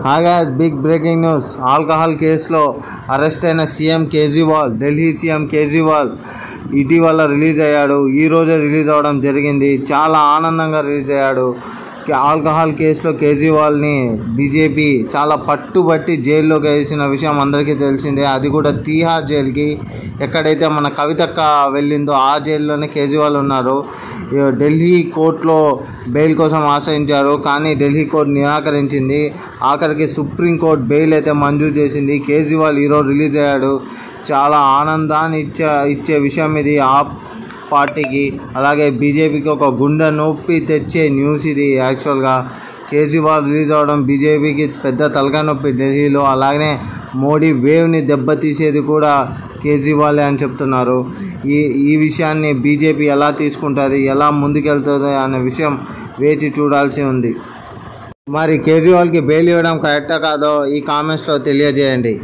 హాగా big breaking news. Alcohol కేసులో arrest అయిన CM Kejriwal, Delhi CM Kejriwal ఇటీవల రిలీజ్ అయ్యాడు. ఈరోజే రిలీజ్ అవ్వడం జరిగింది. చాలా ఆనందంగా రిలీజ్ అయ్యాడు. ఆల్కహాల్ కేసులో కేజ్రీవాల్ని బీజేపీ చాలా పట్టుబట్టి జైల్లోకి వేసిన విషయం అందరికీ తెలిసిందే. అది కూడా తీహార్ జైలుకి, ఎక్కడైతే మన కవితక్క వెళ్ళిందో ఆ జైల్లోనే కేజ్రీవాల్ ఉన్నారు. ఢిల్లీ కోర్టులో బెయిల్ కోసం ఆశ్రయించారు, కానీ ఢిల్లీ కోర్టు నిరాకరించింది. ఆఖరికి సుప్రీంకోర్టు బెయిల్ అయితే మంజూరు చేసింది. కేజ్రీవాల్ ఈరోజు రిలీజ్ అయ్యాడు. చాలా ఆనందాన్ని ఇచ్చే విషయం ఇది ఆప్ పార్టీకి, అలాగే బీజేపీకి ఒక గుండె నొప్పి తెచ్చే న్యూస్ ఇది. యాక్చువల్గా కేజ్రీవాల్ రిలీజ్ అవ్వడం బీజేపీకి పెద్ద తలకాయ నొప్పి ఢిల్లీలో. అలాగనే మోడీ వేవ్ని దెబ్బతీసేది కూడా కేజ్రీవాలే అని చెప్తున్నారు. ఈ విషయాన్ని బీజేపీ ఎలా తీసుకుంటుంది, ఎలా ముందుకెళ్తుంది అనే విషయం వేచి చూడాల్సి ఉంది. మరి కేజ్రీవాల్కి బెయిల్ ఇవ్వడం కరెక్టా కాదో ఈ కామెంట్స్లో తెలియజేయండి.